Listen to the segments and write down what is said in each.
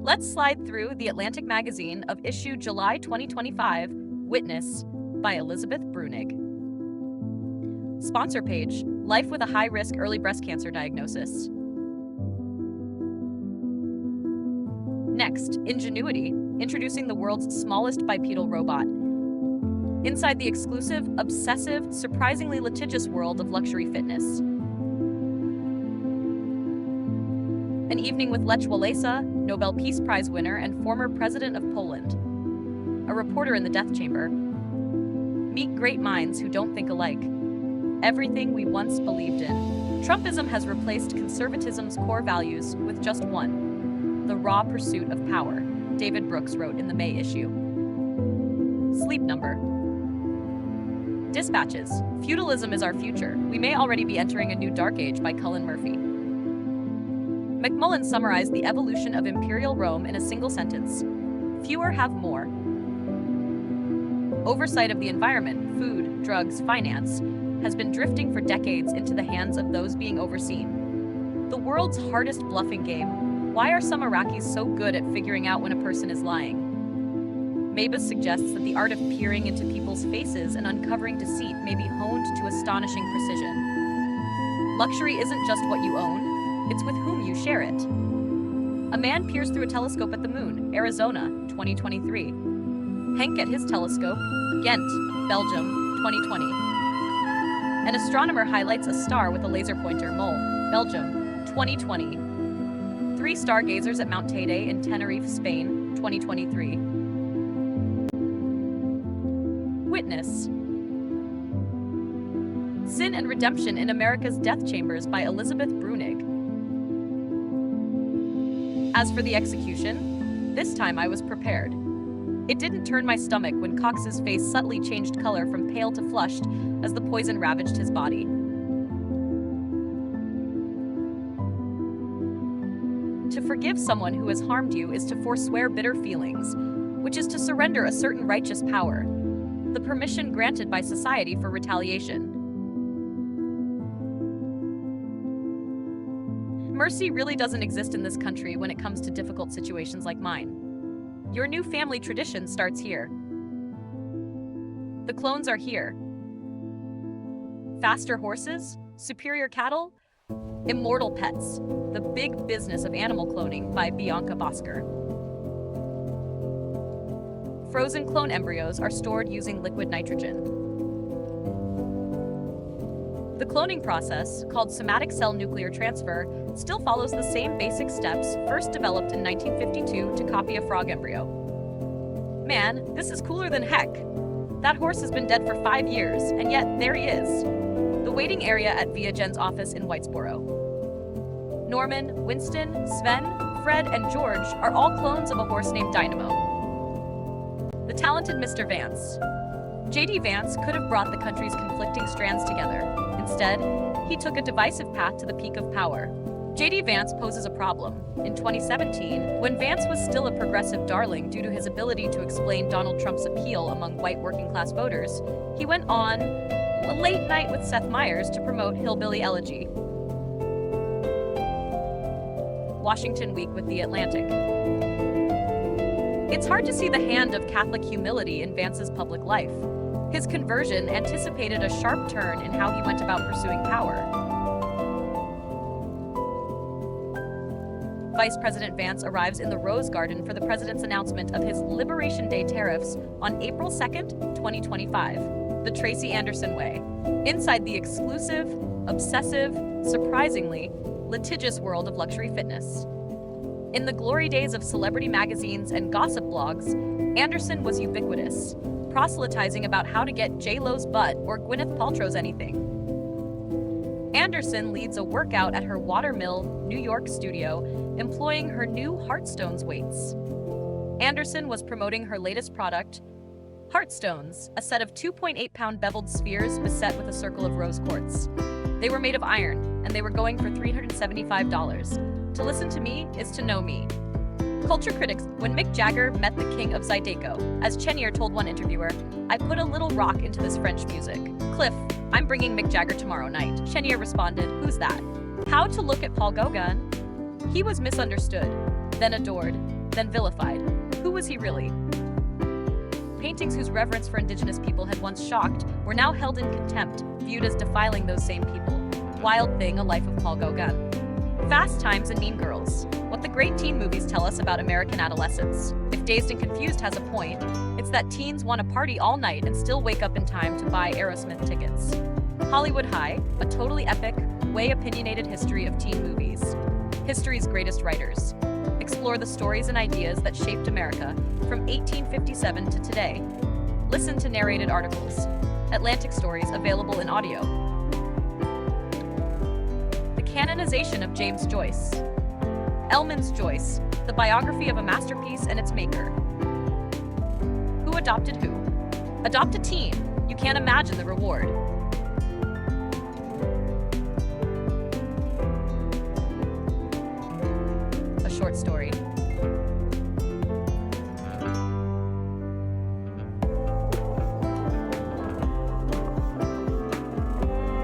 Let's slide through the Atlantic magazine of issue July 2025, Witness by Elizabeth Bruenig. Sponsor page, Life with a High-Risk Early Breast Cancer Diagnosis. Next, Ingenuity, introducing the world's smallest bipedal robot. Inside the exclusive, obsessive, surprisingly litigious world of luxury fitness. An Evening with Lech Walesa, Nobel Peace Prize winner and former president of Poland. A reporter in the death chamber. Meet great minds who don't think alike. Everything we once believed in. Trumpism has replaced conservatism's core values with just one: the raw pursuit of power, David Brooks wrote in the May issue. Sleep Number. Dispatches. Feudalism is our future. We may already be entering a new dark age by Cullen Murphy. McMullen summarized the evolution of imperial Rome in a single sentence: fewer have more. Oversight of the environment, food, drugs, finance, has been drifting for decades into the hands of those being overseen. The world's hardest bluffing game. Why are some Iraqis so good at figuring out when a person is lying? Mabus suggests that the art of peering into people's faces and uncovering deceit may be honed to astonishing precision. Luxury isn't just what you own, it's with whom you share it. A man peers through a telescope at the moon, Arizona, 2023. Henk at his telescope, Ghent, Belgium, 2020. An astronomer highlights a star with a laser pointer, Mol, Belgium, 2020. 3 stargazers at Mount Teide in Tenerife, Spain, 2023. Witness. Sin and Redemption in America's Death Chambers by Elizabeth Bruenig. As for the execution, this time I was prepared. It didn't turn my stomach when Cox's face subtly changed color from pale to flushed as the poison ravaged his body. To forgive someone who has harmed you is to forswear bitter feelings, which is to surrender a certain righteous power, the permission granted by society for retaliation. Mercy really doesn't exist in this country when it comes to difficult situations like mine. Your new family tradition starts here. The clones are here. Faster horses, superior cattle, immortal pets. The Big Business of Animal Cloning by Bianca Bosker. Frozen clone embryos are stored using liquid nitrogen. The cloning process, called somatic cell nuclear transfer, still follows the same basic steps first developed in 1952 to copy a frog embryo. Man, this is cooler than heck. That horse has been dead for 5 years, and yet there he is. The waiting area at Viagen's office in Whitesboro. Norman, Winston, Sven, Fred, and George are all clones of a horse named Dynamo. The talented Mr. Vance. J.D. Vance could have brought the country's conflicting strands together. Instead, he took a divisive path to the peak of power. J.D. Vance poses a problem. In 2017, when Vance was still a progressive darling due to his ability to explain Donald Trump's appeal among white working-class voters, he went on a late night with Seth Meyers to promote Hillbilly Elegy. Washington Week with The Atlantic. It's hard to see the hand of Catholic humility in Vance's public life. His conversion anticipated a sharp turn in how he went about pursuing power. Vice President Vance arrives in the Rose Garden for the president's announcement of his Liberation Day tariffs on April 2nd, 2025, the Tracy Anderson way. Inside the exclusive, obsessive, surprisingly, litigious world of luxury fitness. In the glory days of celebrity magazines and gossip blogs, Anderson was ubiquitous, proselytizing about how to get J-Lo's butt or Gwyneth Paltrow's anything. Anderson leads a workout at her Watermill, New York studio, employing her new Heartstones weights. Anderson was promoting her latest product, Heartstones, a set of 2.8-pound beveled spheres beset with a circle of rose quartz. They were made of iron, and they were going for $375. To listen to me is to know me. Culture critics, when Mick Jagger met the king of zydeco, as Chenier told one interviewer, I put a little rock into this French music. Cliff, I'm bringing Mick Jagger tomorrow night. Chenier responded, who's that? How to look at Paul Gauguin? He was misunderstood, then adored. then vilified. Who was he really? Paintings whose reverence for indigenous people had once shocked were now held in contempt, viewed as defiling those same people. Wild Thing, A Life of Paul Gauguin. Fast Times and Mean Girls. What the great teen movies tell us about American adolescence. If Dazed and Confused has a point, it's that teens want to party all night and still wake up in time to buy Aerosmith tickets. Hollywood High, a totally epic, way opinionated history of teen movies. History's greatest writers. Explore the stories and ideas that shaped America from 1857 to today. Listen to narrated articles. Atlantic Stories available in audio. The canonization of James Joyce. Elman's Joyce, the biography of a masterpiece and its maker. Who adopted who? Adopt a teen. You can't imagine the reward. A short story.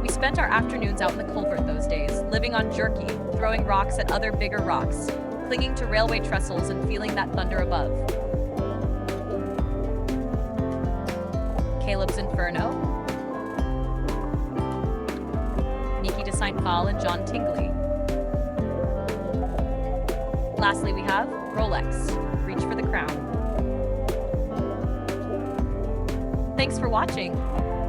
We spent our afternoons out in the culvert those days, living on jerky, throwing rocks at other bigger rocks, clinging to railway trestles and feeling that thunder above. Caleb's Inferno, Niki de Saint Paul and John Tingley. Lastly, we have Rolex, Reach for the Crown. Thanks for watching.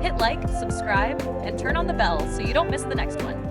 Hit like, subscribe, and turn on the bell so you don't miss the next one.